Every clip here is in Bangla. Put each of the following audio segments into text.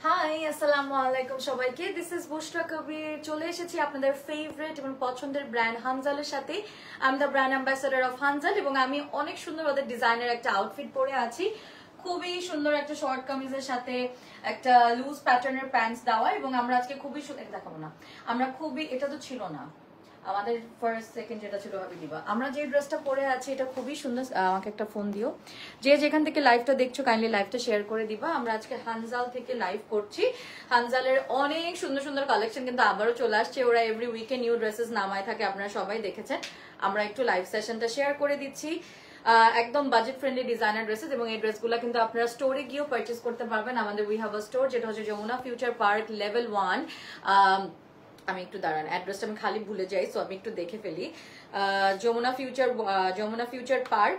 হাই আসসালামু আলাইকুম সবাইকে, দিস ইজ বুশরা কবির। চলে এসেছি আপনাদের ফেভারিট এবং পছন্দের ব্র্যান্ড হানজালের সাথে। আমি the brand ambassador of Hanzal এবং আমি অনেক সুন্দর ওদের ডিজাইনের একটা আউটফিট পরে আছি। খুবই সুন্দর একটা শর্ট কামিজের সাথে একটা লুজ প্যাটার্নের প্যান্টস দেওয়া, এবং আমরা আজকে খুবই দেখাবো না, আমরা খুবই, এটা তো ছিল না আমাদের ফার্স্ট সেকেন্ড যেটা ছিল ভাবি দিবা। আমরা যে ড্রেসটা পরে আছি এটা খুবই সুন্দর। আমাকে একটা ফোন দিও, যে যেখান থেকে লাইভটা দেখছো কাইন্ডলি লাইভটা শেয়ার করে দিবা। আমরা আজকে হানজাল থেকে লাইভ করছি। হানজালের অনেক সুন্দর সুন্দর কালেকশন কিন্তু আবারও চলে আসছে। ওরা এভরি উইকে নিউ ড্রেসেস নামায় থাকে, আপনারা সবাই দেখেছেন। আমরা একটু লাইভ সেশনটা শেয়ার করে দিচ্ছি। একদম বাজেট ফ্রেন্ডলি ডিজাইনার ড্রেসেস, এবং এই ড্রেসগুলো কিন্তু আপনারা স্টোরে গিয়েও পারচেস করতে পারবেন। আমাদের উই হ্যাভ আ স্টোর, যেটা হচ্ছে যমুনা ফিউচার পার্ক লেভেল 1। আমি একটু দাঁড়ান, অ্যাড্রেসটা আমি খালি ভুলে যাই, সো আমি একটু দেখে ফেলি। Jamuna future park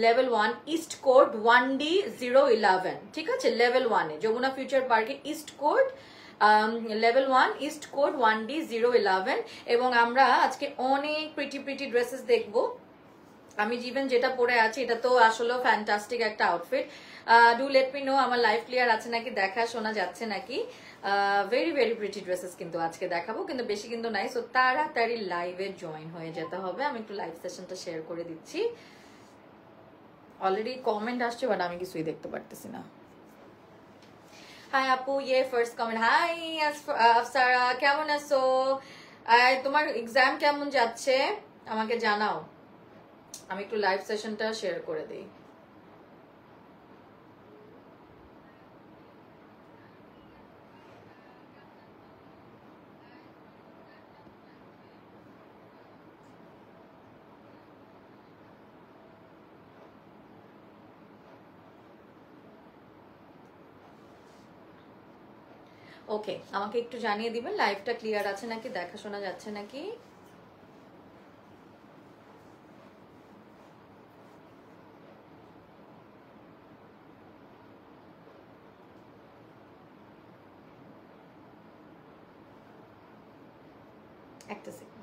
level 1 east court 1D011, ঠিক আছে? লেভেল 1 এ যমুনা ফিউচার পার্কে east court level 1 east court 1D011। এবং আমরা আজকে অনেক প্রিটি ড্রেসেস দেখবো। আমি ইভেন যেটা পরে আছি এটা তো আসলে ফ্যান্টাস্টিক একটা outfit. Do let me no আমার লাইভ ক্লিয়ার আছে নাকি, দেখা শোনা যাচ্ছে নাকি। ভেরি ভেরি প্রিটি ড্রেসেস কিন্তু আজকে দেখাবো, কিন্তু বেশি কিন্তু নাই। সো তাড়াতাড়ি লাইভে জয়েন হয়ে যেতে হবে। আমি একটু লাইভ সেশনটা শেয়ার করে দিচ্ছি। অলরেডি কমেন্ট আসছে, বাট আমি কিছুই দেখতে পারতেছি না। হাই আপু, ইয়ে ফার্স্ট কমেন্ট। হাই আফসারা, কেমন আছো? তোমার এক্সাম কেমন যাচ্ছে আমাকে জানাও। আমি একটু লাইভ সেশনটা শেয়ার করে দিই। ওকে, আমাকে একটু জানিয়ে দিবেন লাইভটা ক্লিয়ার আছে নাকি, দেখা শোনা যাচ্ছে নাকি। একটা সেকেন্ড।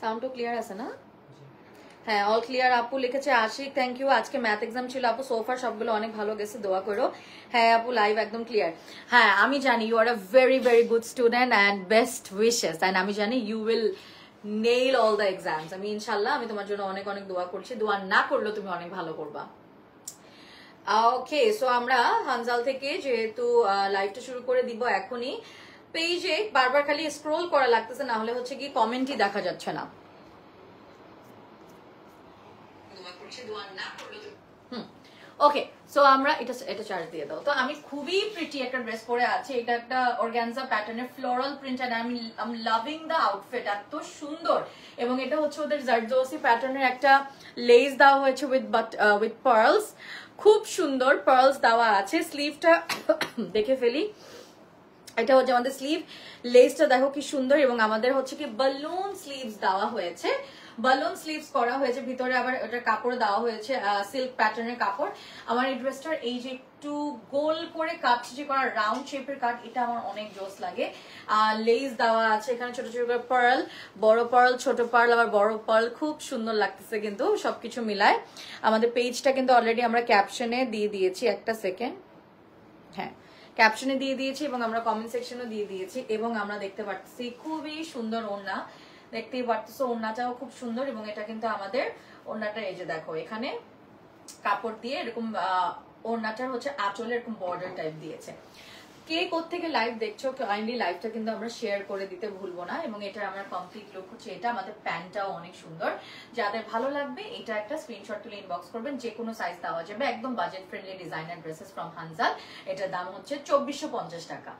সাউন্ডও ক্লিয়ার আছে না? হ্যাঁ, অল ক্লিয়ার আপু লিখেছে আশিক, থ্যাংক ইউ। আজকে ম্যাথ এক্সাম ছিল আপু, সোফার সবগুলো অনেক ভালো গেছে, দোয়া করো। হ্যাঁ আপু, লাইভ একদম ক্লিয়ার। হ্যাঁ আমি জানি you are a very very good student and best wishes, and আমি জানি you will nail all the exams. আমি ইনশাল্লাহ, আমি তোমার জন্য অনেক অনেক দোয়া করছি। দোয়া না করলেও তুমি অনেক ভালো করবা। ওকে, সো আমরা হানজাল থেকে যেহেতু লাইভটা শুরু করে দিব এখনই। পেজে বারবার খালি স্ক্রোল করা লাগতেছে, না হলে হচ্ছে কি কমেন্টই দেখা যাচ্ছে না। ওকে, সো আমরা এটা চার্জ দিয়ে দাও। তো আমি খুবই প্রিটি একটা ড্রেস পরে আছি। এটা একটা অর্গানজা প্যাটার্নের floral print, and I am loving the outfit, এত সুন্দর। এবং এটা হচ্ছে ওদের জারদোসি প্যাটার্নের একটা লেস দেওয়া হয়েছে উইথ পার্লস, খুব সুন্দর পার্লস দেওয়া আছে। স্লিভটা দেখে ফেলি, এটা হচ্ছে আমাদের স্লিভ। লেসটা দেখো কি সুন্দর, এবং আমাদের হচ্ছে কি বালুন স্লিভস দেওয়া হয়েছে, বালুন স্লিভস করা হয়েছে। ভিতরে আবার ওটার কাপড় দেওয়া হয়েছে সিল্ক প্যাটার্নের কাপড়। আমার এই ড্রেসটার এই যে একটু গোল করে কাট যে করা রাউন্ড শেপের কাট, এটা আমার অনেক জোস লাগে। লেস দেওয়া আছে এখানে, ছোট ছোট করে পার্ল, বড় পার্ল, ছোট পার্ল, আবার বড় পার্ল, খুব সুন্দর লাগতেছে কিন্তু সবকিছু মিলায়। আমাদের পেজটা কিন্তু অলরেডি আমরা ক্যাপশনে দিয়ে দিয়েছি, একটা সেকেন্ড। হ্যাঁ, ক্যাপশনে দিয়ে দিয়েছি এবং আমরা কমেন্ট সেকশনও দিয়ে দিয়েছি। এবং আমরা দেখতে পাচ্ছি খুবই সুন্দর ওড়না, দেখতেই পাচ্ছ ওড়নাটাও খুব সুন্দর। এবং এটা কিন্তু আমাদের ওড়নাটা, এই যে দেখো এখানে কাপড় দিয়ে এরকম ওড়নাটার হচ্ছে আঁচলে এরকম বর্ডার টাইপ দিয়েছে। কে কোত্থেকে লাইভ দেখছো কাইন্ডলি লাইভটা কিন্তু আমরা শেয়ার করে দিতে ভুলবো না। এবং এটা আমার কমপ্লিট লুক হচ্ছে এটা। আমাদের প্যান্টটাও অনেক সুন্দর, যাদের ভালো লাগবে এটা একটা স্ক্রিনশট তুলে ইনবক্স করবেন, যে কোনো সাইজ দেওয়া যাবে। একদম budget friendly designer dresses from Hanzal. এটার দাম হচ্ছে 2450 টাকা।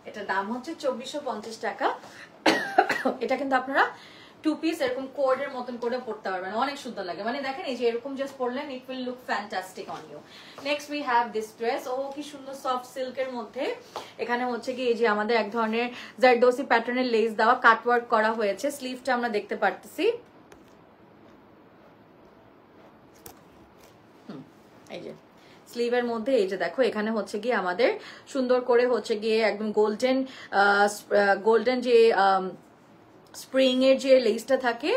এটার দাম হচ্ছে 2450 টাকা। এটা কিন্তু আপনারা টু পিস এরকম কোডের মতন করে পড়তে পারবেন, অনেক সুন্দর লাগে। মানে দেখেন এই যে এরকম জাস্ট পরলেন, it will look fantastic on you. Next we have this dress. ও কি সুন্দর সফট সিল্কের মধ্যে। এখানে হচ্ছে কি এই যে আমাদের এক ধরনের জারদোসি প্যাটার্নের লেস দেওয়া কাটওয়ার্ক করা হয়েছে। স্লিভটা আমরা দেখতে পারতেছি, এই যে স্লিভের মধ্যে এই যে দেখো এখানে হচ্ছে গিয়ে আমাদের সুন্দর করে হচ্ছে গিয়ে একদম গোল্ডেন যে স্প্রিং এর যে লেসটা থাকে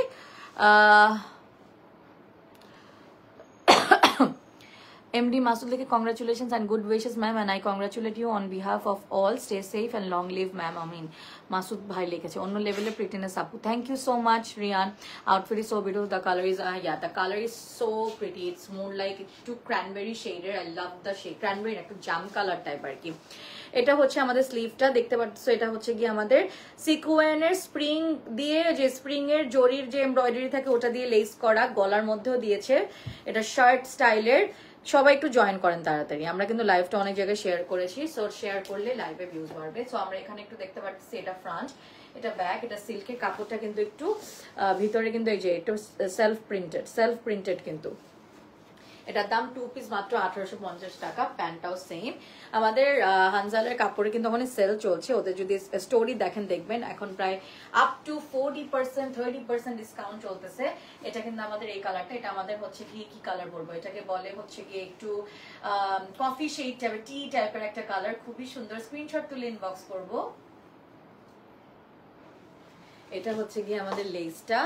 MD Masood Leke, congratulations and good wishes, ma'am, and I congratulate you on behalf of all. Stay safe and long live, ma'am. Amin. Masood bhai lekheche onno level e prettiness apu. Thank you so much, Rian. Outfit is so beautiful. The color is yeah, the color is so pretty. It's more like একটু cranberry shaded. I love the shade. Cranberry একটু জাম কালার টাইপ আর কি। এটা হচ্ছে আমাদের স্লিভটা, দেখতে পাচ্ছ এটা হচ্ছে কি আমাদের সিকোয়েনের স্প্রিং দিয়ে, যে স্প্রিং এর জরির যে এমব্রয়ডারি থাকে ওটা দিয়ে লেস করা, গলার মধ্যেও দিয়েছে। এটা শার্ট স্টাইলের। সবাই একটু জয়েন করেন তাড়াতাড়ি, আমরা কিন্তু লাইভটা অনেক জায়গায় শেয়ার করেছি, সো শেয়ার করলে লাইভে ভিউজ বাড়বে। সো আমরা এখানে একটু দেখতে পাচ্ছি এটা ফ্রন্ট, এটা ব্যাক, এটা সিল্কের কাপড়টা কিন্তু একটু ভিতরে কিন্তু এই যে একটু সেলফ প্রিন্টেড কিন্তু। এটার দাম 2 পিস মাত্র 1850 টাকা। প্যান্টটাও সেম। আমাদের হানজালের কাপড়ে কিন্তু ওখানে সেল চলছে, ওদের যদি স্টোরি দেখেন দেখবেন এখন প্রায় আপ টু 40% 30% ডিসকাউন্ট চলতেছে। এটা কিন্তু আমাদের এই কালারটা, এটা আমাদের হচ্ছে কি কালার বলবো, এটাকে বলে হচ্ছে গিয়ে একটু কফি শেড টাইপের, টি টাইপের একটা কালার, খুবই সুন্দর। স্ক্রিনশট তুলে ইনবক্স করব। এটা হচ্ছে গিয়ে আমাদের লেসটা,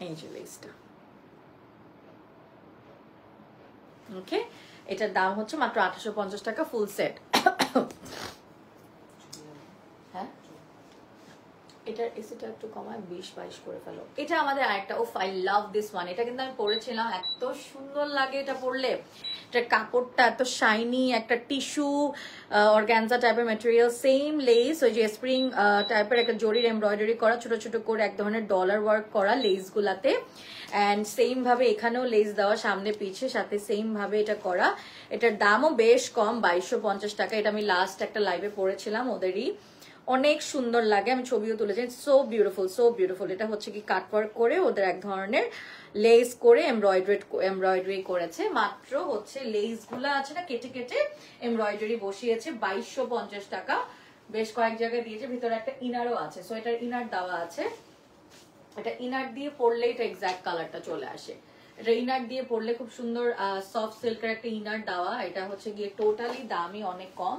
এই যে লেসটা, ওকে। এটার দাম হচ্ছে মাত্র 1850 টাকা ফুল সেট। হ্যাঁ, এটার এসিটা একটু কমায় 20-22 করে ফেলো। এটা আমাদের আরেকটা, ওফ আই লাভ দিস ওয়ান। এটা কিন্তু আমি পরেছিলাম, এত সুন্দর লাগে এটা পরলে। এটার কাপড়টা এত শাইনি, একটা টিস্যু অর্গানজা টাইপের ম্যাটেরিয়াল, সেম লেস, ওই যে স্প্রিং টাইপের একটা জরির এমব্রয়ডারি করা, ছোট ছোট করে এক ধরনের ডলার ওয়ার্ক করা লেস গুলাতে, অ্যান্ড সেম ভাবে এখানেও লেস দেওয়া সামনে পিছে, সাথে সেম ভাবে এটা করা। এটার দামও বেশ কম, 2250 টাকা। এটা আমি লাস্ট একটা লাইভে পরেছিলাম ওদেরই, অনেক সুন্দর লাগে, আমি ছবিও তুলেছি। So beautiful, so beautiful. এটা হচ্ছে কি কাটওয়ার্ক করে ওদের এক ধরনের লেস করে এমব্রয়ডারি করেছে। মাত্র হচ্ছে লেস গুলা আছে না কেটে কেটে এমব্রয়ডারি বসিয়েছে, 2250 টাকা। বেশ কয়েক জায়গায় দিয়েছে, ভিতরে একটা ইনারও আছে, সো এটার ইনার দেওয়া আছে। এটা ইনার দিয়ে পরলে এটা এক্সাক্ট কালারটা চলে আসে। এটা ইনার দিয়ে পরলে খুব সুন্দর সফট সিল্কের একটা ইনার দেওয়া। এটা হচ্ছে গিয়ে টোটালি দামই অনেক কম,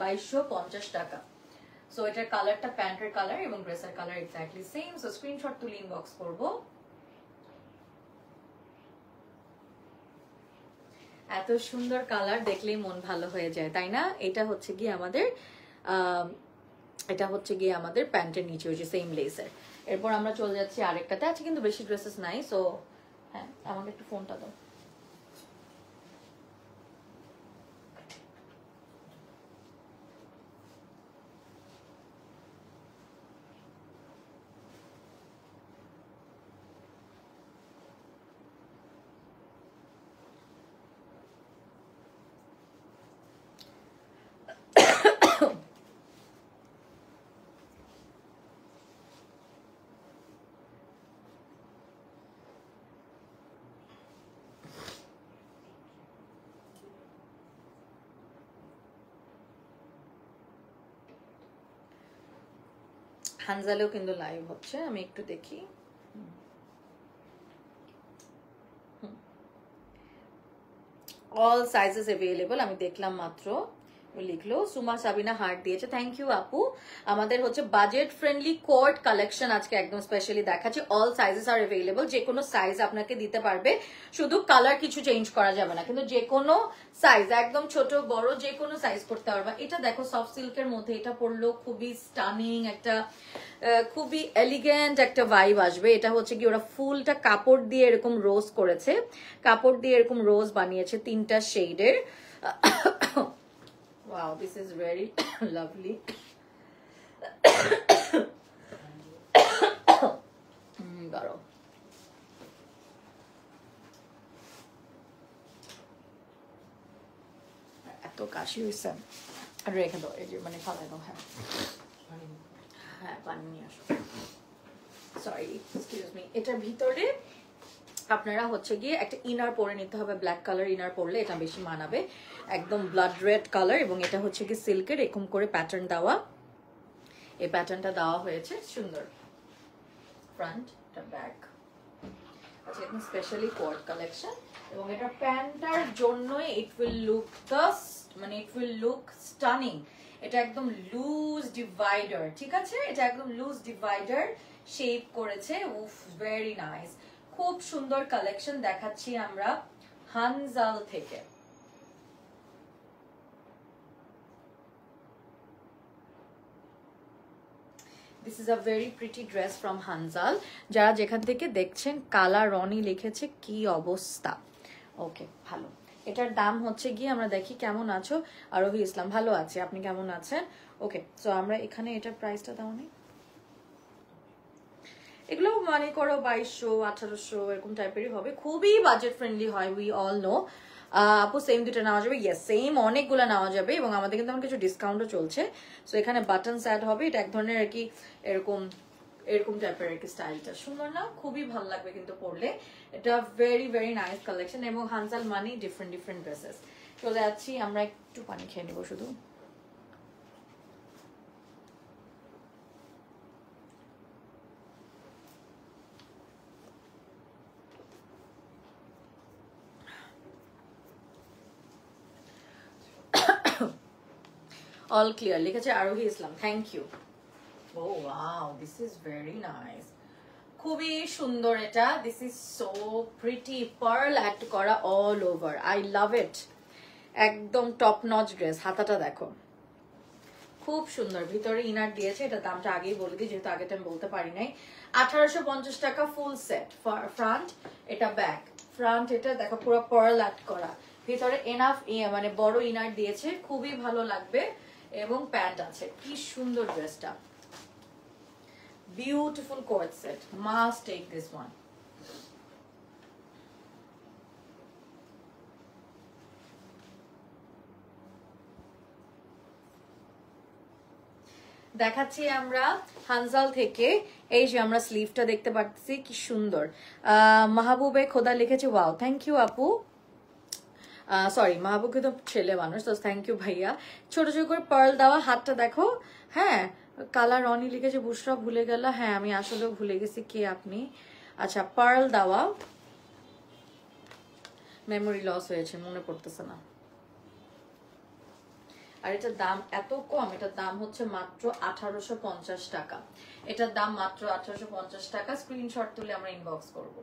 2250 টাকা। সো এটার কালারটা প্যান্টের কালার এবং ড্রেসের colour exactly same. So screenshot তুলে ইনবক্স করব। এত সুন্দর কালার দেখলেই মন ভালো হয়ে যায়, তাই না? এটা হচ্ছে গিয়ে আমাদের প্যান্টের নিচে ওই যে সেম লেসের। এরপর আমরা চলে যাচ্ছি আরেকটাতে, আছে কিন্তু বেশি ড্রেসেস নাই। সো হ্যাঁ, আমাকে একটু ফোনটা দাও। হানজালেও কিন্তু লাইভ হচ্ছে, আমি একটু দেখি। অল সাইজেস अवेलेबल, আমি দেখলাম মাত্র, লিখলো সুমা সাবিনা হার্ট দিয়েছে, থ্যাংক ইউ আপু। আমাদের হচ্ছে বাজেট ফ্রেন্ডলি কোট কালেকশন আজকে একদম স্পেশালি দেখাচ্ছি। অল সাইজেস আর अवेलेबल, যে কোনো সাইজ আপনাকে দিতে পারবে, শুধু কালার কিছু চেঞ্জ করা যাবে না, কিন্তু যে কোনো সাইজ, একদম ছোট বড় যে কোনো সাইজ করতে পারবে। এটা দেখো সফট সিল্কের মধ্যে, এটা পরলো খুবই স্টানিং একটা, খুবই এলিগেন্ট একটা ভাইব আসবে। এটা হচ্ছে কি ওরা ফুলটা কাপড় দিয়ে এরকম রোজ করেছে, কাপড় দিয়ে এরকম রোজ বানিয়েছে 3টা শেডের। Wow, this is very lovely. দাঁড়াও, এত কাশি হয়েছে, রেখে দাও, এই যে মানে খাওয়া দাও। হ্যাঁ হ্যাঁ, পানি নিয়ে আসো, সরি এক্সকিউজ মি। এটার ভিতরে আপনারা হচ্ছে গিয়ে একটা ইনার পরে নিতে হবে, ব্ল্যাক কালার ইনার পরলে এটা বেশি মানাবে, একদম ব্লাড রেড কালার। এবং এটা হচ্ছে কি সিল্কের এরকম করে প্যাটার্ন দেওয়া, এই প্যাটার্নটা দেওয়া হয়েছে, সুন্দর। ফ্রন্ট, এটা ব্যাক, আচ্ছা এটা স্পেশালি কোয়ার্ড কালেকশন এবং এটা প্যান্টার জন্যই ইট উইল লুক দ্য মানে ইট উইল লুক স্টানিং। এটা একদম লুজ ডিভাইডার, ঠিক আছে, এটা একদম লুজ ডিভাইডার শেপ করেছে। উফ ভেরি নাইস, খুব সুন্দর কালেকশন দেখাচ্ছি আমরা হানজাল থেকে। This is a very pretty dress from Hanzal. যারা যেখান থেকে দেখছেন কালা রনি লিখেছে, কি অবস্থা। ওকে ভালো। এটার দাম হচ্ছে গিয়ে আমরা দেখি কেমন আছো আরোহী ইসলাম। ভালো আছে, আপনি কেমন আছেন? ওকে সো আমরা এখানে এটার প্রাইসটা দাও নি, এগুলো মানে করো 2200 1800 এরকম টাইপেরই হবে, খুবই বাজেট ফ্রেন্ডলি হয়, উই অল নো। আপু সেম দুটো নেওয়া যাবে? ইয়েস সেম অনেকগুলো নেওয়া যাবে এবং আমাদের কিন্তু কিছু ডিসকাউন্টও চলছে। সো এখানে বাটনস অ্যাড হবে, এটা এক ধরনের আর কি এরকম এরকম টাইপের আর কি স্টাইলটা সুন্দর না, খুবই ভালো লাগবে কিন্তু পরলে। এটা ভেরি ভেরি নাইস কালেকশন এবং হানজাল মানি ডিফারেন্ট ডিফারেন্ট ড্রেসেস। চলে যাচ্ছি আমরা, একটু পানি খেয়ে নিব শুধু। অল ক্লিয়ার লিখেছে Arohi Islam, thank you. Oh wow this is very nice, খুবই সুন্দর এটা। This is so pretty, pearl add করা all over, I love it. একদম টপ নচ ড্রেস, হাতাটা দেখো খুব সুন্দর, ভিতরে ইনার দিয়েছে। এটা দামটা আগেই বলে দিই যেহেতু আগেটা আমি বলতে পারি নাই। 1850 টাকা ফুল সেট, ফ্রন্ট এটা ব্যাক, ফ্রন্ট এটা দেখো পুরো পার্ল অ্যাড করা, ভিতরে এনাফ মানে বড় ইনার দিয়েছে, খুবই ভালো লাগবে এবং প্যান্ট আছে। কি সুন্দর ড্রেসটা, beautiful coat set, must take this one. দেখাচ্ছি আমরা হানজাল থেকে, এই যে আমরা স্লিভটা দেখতে পাচ্ছি কি সুন্দর। মাহবুবে খোদা লিখেছে ওয়াও, থ্যাংক ইউ আপু। সরি মাহবুব কিন্তু ছেলে মানুষ, তো থ্যাংক ইউ ভাইয়া। ছোট ছোট করে পার্ল দেওয়া, হাতটা দেখো। হ্যাঁ কালার রনি লিখেছে, বুসরা ভুলে গেল, হ্যাঁ আমি আসলেও ভুলে গেছি কে আপনি। আচ্ছা পার্ল দেওয়া, মেমোরি লস হয়েছে, মনে পড়তেছে না। আর এটার দাম এত কম, এটার দাম হচ্ছে মাত্র 1850 টাকা। এটার দাম মাত্র 1850 টাকা। স্ক্রিনশট তুলে আমরা ইনবক্স করব।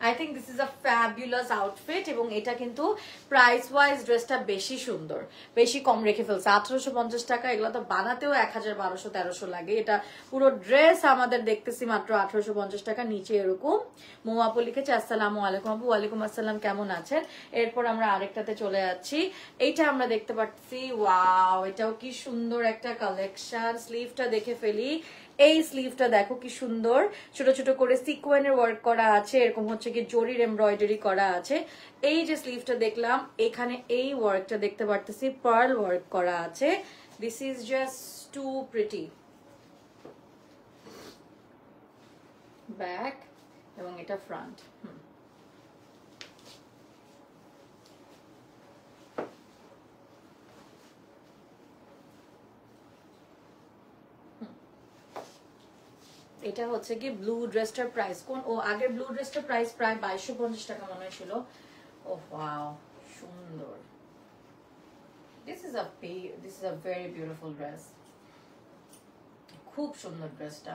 I think this is a fabulous outfit এবং এটা কিন্তু প্রাইস ওয়াইজ ড্রেসটা বেশি সুন্দর, বেশি কম রেখে ফেলছে। 1850 টাকা, এগুলো তো বানাতেও 1200-1300 লাগে। এটা পুরো ড্রেস আমাদের দেখতেছি মাত্র 1850 টাকা। নিচে এরকম মোয়াপু লিখেছে আসসালামু আলাইকুম আপু। ওয়ালাইকুম আসসালাম, কেমন আছেন? এরপর আমরা আরেকটাতে চলে যাচ্ছি, এইটা আমরা দেখতে পাচ্ছি, ওয়াও এটাও কি সুন্দর একটা কালেকশন। স্লিভটা দেখে ফেলি, এই স্লিভটা দেখো কি সুন্দর, ছোট ছোট করে সিকোয়েনের ওয়ার্ক করা আছে, এরকম হচ্ছে কি জরির এমব্রয়ডারি করা আছে। এই যে স্লিভটা দেখলাম, এখানে এই ওয়ার্কটা দেখতে পারতেছি, পার্ল ওয়ার্ক করা আছে। This is just too pretty. Back এবং এটা ফ্রন্ট। এটা হচ্ছে কি ব্লু ড্রেসটার প্রাইস কোন, ও আগের ব্লু ড্রেসটার প্রাইস প্রায় 2250 টাকা মনে হয়েছিল। ও ওয়াও সুন্দর, this is a very beautiful dress, খুব সুন্দর ড্রেসটা।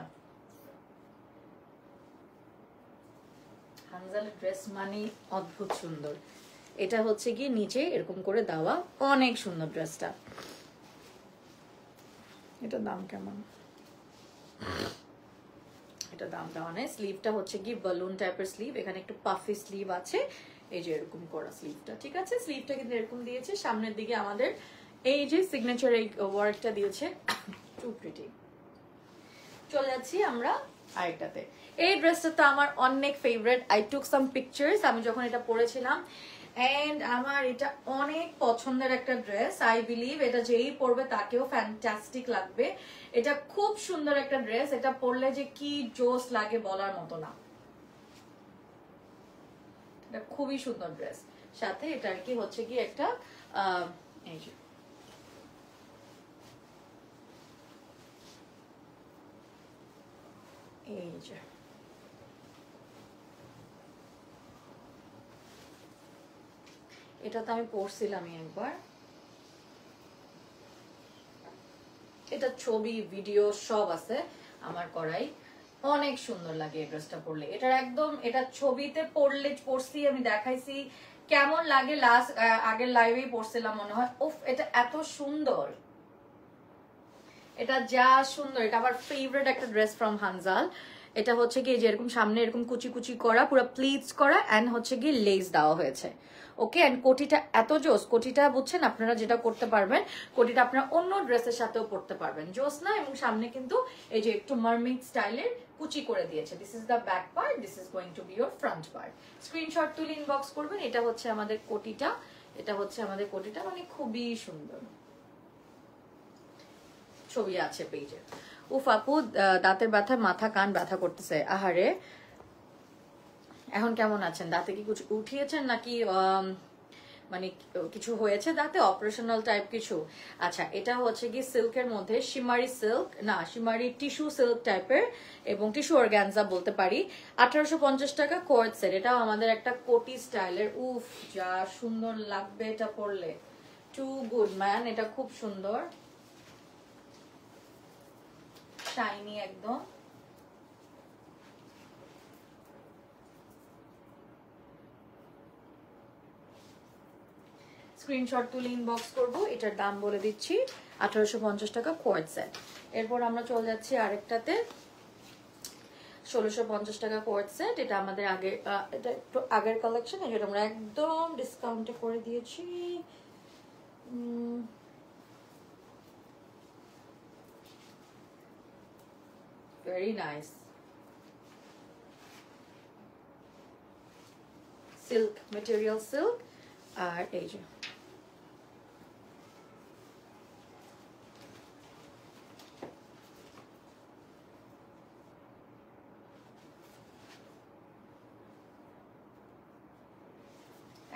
হানজালের ড্রেস মানে অদ্ভুত সুন্দর। এটা হচ্ছে কি নিচে এরকম করে দেওয়া, অনেক সুন্দর ড্রেসটা। এটার দাম কেমন? এটা দাম দেওয়া নেই। স্লিভটা হচ্ছে কি বালুন টাইপের স্লিভ, এখানে একটু পাফি স্লিভ আছে, এই যে এরকম করা স্লিভটা, ঠিক আছে। স্লিভটা কিন্তু এরকম দিয়েছে, সামনের দিকে আমাদের এই যে সিগনেচার এই ওয়ার্কটা দিয়েছে, টু প্রিটি। চলে যাচ্ছি আমরা আরেকটাতে। এই ড্রেসটা তো আমার অনেক favourite, I took some pictures আমি যখন এটা পরেছিলাম, এন্ড আমার এটা অনেক পছন্দের একটা ড্রেস। আই বিলিভ এটা যেই পরবে তাকেও ফ্যান্টাস্টিক লাগবে। এটা খুব সুন্দর একটা ড্রেস, এটা পরলে যে কি জোস লাগে বলার মতো না। এটা খুবই সুন্দর ড্রেস, সাথে এটা আর কি হচ্ছে কি একটা এই যে এই যে এটা তো আমি পরছিলামই একবার, এটা ছবি ভিডিও সব আছে আমার করাই, অনেক সুন্দর লাগে এই ড্রেসটা পরলে। এটার একদম এটা ছবিতে পরছি আমি দেখাইছি কেমন লাগে, লাস্ট আগের লাইভেই পরছিলাম মনে হয়। উফ এটা এত সুন্দর, এটা যা সুন্দর, এটা আমার ফেভারিট একটা ড্রেস ফ্রম হানজাল। এটা হচ্ছে কি যে এরকম সামনে এরকম কুচি কুচি করা, পুরো প্লিটস করা, এন্ড হচ্ছে কি লেস দেওয়া হয়েছে। ওকে, এন্ড কোটিটা এত জোস, কোটিটা বুঝছেন আপনারা যেটা করতে পারবেন, কোটিটা আপনারা অন্য ড্রেসের সাথেও পরতে পারবেন, জোস না। এবং সামনে কিন্তু এই যে একটু মারমেড স্টাইলের কুচি করে দিয়েছে। This is the back part, this is going to B your front part. Screenshot তুলে ইনবক্স করবেন। এটা হচ্ছে আমাদের কোটিটা, এটা হচ্ছে আমাদের কোটিটা, মানে খুবই সুন্দর, ছবি আছে পেজে। উফ আপু দাঁতের ব্যথা, মাথা কান ব্যথা করতেছে, আহারে। এখন কেমন আছেন? দাঁতে কি কিছু উঠিয়েছেন নাকি মানে কিছু হয়েছে দাঁতে, অপারেশনাল টাইপ কিছু? আচ্ছা, এটা হচ্ছে কি সিল্কের মধ্যে, শিমারি সিল্ক না, শিমারি টিস্যু সিল্ক টাইপের এবং টিস্যু অর্গানজা বলতে পারি। 1850 টাকা কোয়ার্ড সেট। এটাও আমাদের একটা কোটি স্টাইলের। উফ যা সুন্দর লাগবে এটা পরলে, টু গুড ম্যান। এটা খুব সুন্দর, শাইনি একদম। স্ক্রিনশট তুলে ইনবক্স করবো। এটার দাম বলে দিচ্ছি, 1850 টাকা কোয়ার্ড সেট। এরপর আমরা চলে যাচ্ছি আরেকটাতে, 1650 টাকা কোয়ার্ড সেট। এটা আমাদের আগের, এটা একটু আগের কালেকশন, যেটা আমরা একদম ডিসকাউন্টে করে দিয়েছি। Very nice, silk material, silk. আর এই যে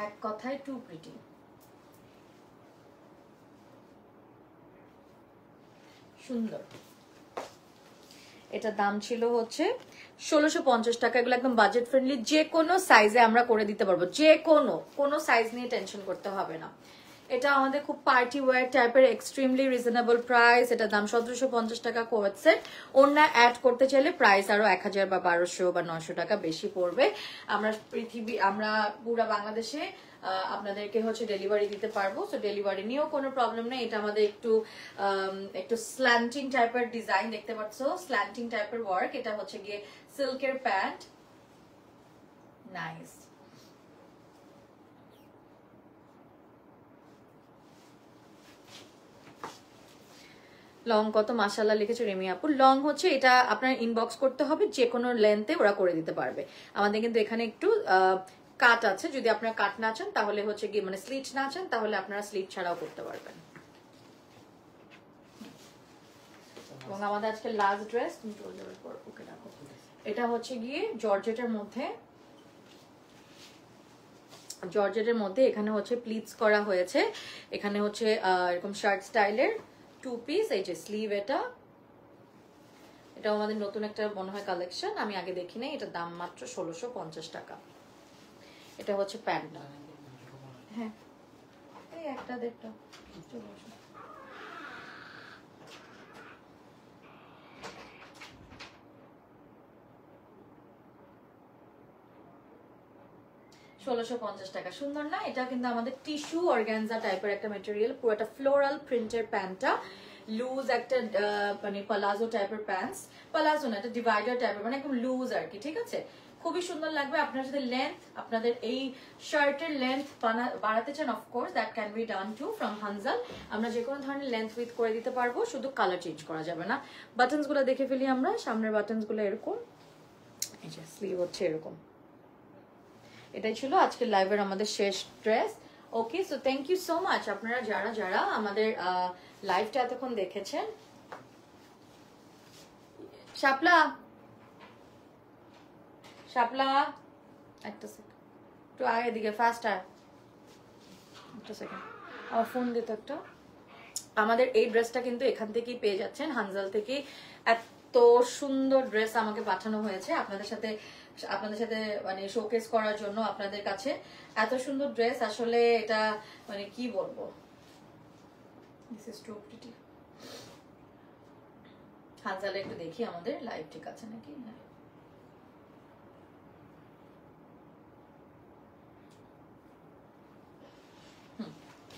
এক কথায় টু প্রিটি, সুন্দর। এটা দাম ছিল হচ্ছে 1650 টাকা। এগুলো একদম বাজেট ফ্রেন্ডলি, যে কোনো সাইজে আমরা করে দিতে পারবো, যে কোনো সাইজ নিয়ে টেনশন করতে হবে না। এটা আমাদের খুব পার্টি ওয়্যার টাইপের, এক্সট্রিমলি রিজনেবল প্রাইস। এটা দাম 1750 টাকা কোয়ার্ড সেট। অন্য অ্যাড করতে চাইলে প্রাইস আরো 1000 বা 1200 বা 900 টাকা বেশি পড়বে। আমরা পুরা বাংলাদেশে আপনাদেরকে হচ্ছে ডেলিভারি দিতে পারবো, সো ডেলিভারি নিয়েও কোনো প্রবলেম নেই। এটা আমাদের একটু স্ল্যান্টিং টাইপের ডিজাইন দেখতে পাচ্ছ, স্ল্যান্টিং টাইপের ওয়ার্ক। এটা হচ্ছে গিয়ে সিল্কের প্যান্ট, নাইস। লং কত মাশাআল্লাহ লিখেছে রেমি আপু। লং হচ্ছে এটা আপনার ইনবক্স করতে হবে, যে কোনো লেন্থে ওরা করে দিতে পারবে। আমাদের কিন্তু এখানে একটু কাট আছে, যদি আপনারা কাট না চান তাহলে হচ্ছে কি মানে স্লিট না চান তাহলে আপনারা স্লিট ছাড়াও করতে পারবেন। এবং আমাদের আজকে লাস্ট ড্রেস, তুমি চলে যাওয়ার পর ওকে রাখো। এটা হচ্ছে গিয়ে জর্জেটের মধ্যে, জর্জেটের মধ্যে এখানে হচ্ছে প্লিটস করা হয়েছে। এখানে হচ্ছে এরকম শার্ট স্টাইলের টু পিস। এই যে স্লিভ, এটাও আমাদের নতুন একটা মনে হয় কালেকশন, আমি আগে দেখি নাই। এটার দাম মাত্র 1650 টাকা। এটা হচ্ছে প্যান্টটা, হ্যাঁ এই একটা দেড়টা চলে আসো। টাকা, সুন্দর না? এটা কিন্তু আমাদের টিস্যু অর্গানজা টাইপের একটা ম্যাটেরিয়াল, পুরো একটা ফ্লোরাল প্রিন্টের প্যান্টটা, লুজ একটা মানে পালাজো টাইপের প্যান্টস, পালাজো না এটা ডিভাইডার টাইপের, মানে একদম লুজ আর কি, ঠিক আছে? খুবই সুন্দর লাগবে। আপনারা যদি লেন্থ, আপনাদের এই শার্টের লেন্থ বাড়াতে চান, of course that can be done to from Hanzal. আমরা যে কোনো ধরনের লেন্থ উইথ করে দিতে পারবো, শুধু কালার চেঞ্জ করা যাবে না। বাটনস গুলো দেখে ফেলি আমরা, সামনের বাটনস গুলো এরকম, এই যে স্লিভ হচ্ছে এরকম। এটাই ছিল আজকের লাইভের আমাদের শেষ dress. Okay, so thank you so much আপনারা যারা আমাদের লাইভটা এতক্ষণ দেখেছেন। শাপলা একটা সেকেন্ড, একটু আয় এদিকে, ফাস্ট আয়, একটা সেকেন্ড, আমার ফোন দিত একটা। আমাদের এই ড্রেসটা কিন্তু এখান থেকেই পেয়ে যাচ্ছেন, হানজাল থেকে। এত সুন্দর ড্রেস আমাকে পাঠানো হয়েছে আপনাদের সাথে মানে শোকেস করার জন্য আপনাদের কাছে। এত সুন্দর ড্রেস, আসলে এটা মানে কি বলবো, দিস ইজ টু প্রিটি। হানজালে একটু দেখি আমাদের লাইভ ঠিক আছে নাকি।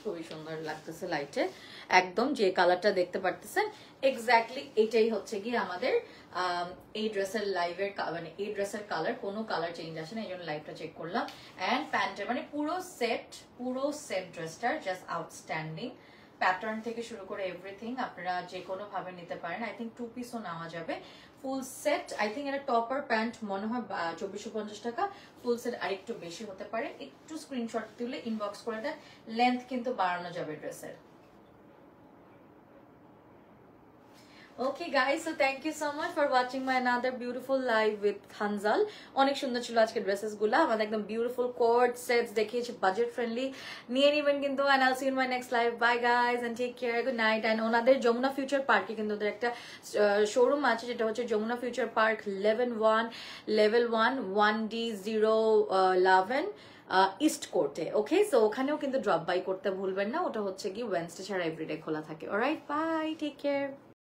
খুবই সুন্দর লাগতেছে লাইটে, একদম যে কালারটা দেখতে পারতেছেন এক্স্যাক্টলি এটাই হচ্ছে কি আমাদের এই ড্রেসের লাইভের মানে এই ড্রেসের কালার, কোনো কালার চেঞ্জ আসে না, এই জন্য লাইভটা চেক করলাম। অ্যান্ড প্যান্টের মানে পুরো সেট ড্রেসটার জাস্ট আউটস্ট্যান্ডিং, প্যাটার্ন থেকে শুরু করে এভরিথিং আপনারা যে কোনো ভাবে নিতে পারেন। আই থিঙ্ক 2 পিসও নেওয়া যাবে, ফুল সেট। আই থিঙ্ক এটা টপার প্যান্ট মনে হয় 2450 টাকা, ফুল সেট আরেকটু বেশি হতে পারে। একটু স্ক্রিনশট তুলে ইনবক্স করে দেন, লেন্থ কিন্তু বাড়ানো যাবে ড্রেসের। Okay guys, so thank you so much for watching my another beautiful live with Hanzal. অনেক সুন্দর ছিল আজকে ড্রেসেস গুলা, আমাদের একদম বিউটিফুল কোড সেটস দেখিয়েছি, বাজেট ফ্রেন্ডলি, নিয়ে নেবেন কিন্তু। and I'll see you in my next live. Bye guys and take care, good night. and ওনাদের যমুনা ফিউচার পার্কে কিন্তু ওদের একটা শোরুম আছে, যেটা হচ্ছে Jamuna future park level 1 1D011 east কোর্টে। ওকে, সো ওখানেও কিন্তু ড্রপ বাই করতে ভুলবেন না, ওটা হচ্ছে কি ওয়েডনেসডে ছাড়া এভরিডে খোলা থাকে। Alright, bye, take care.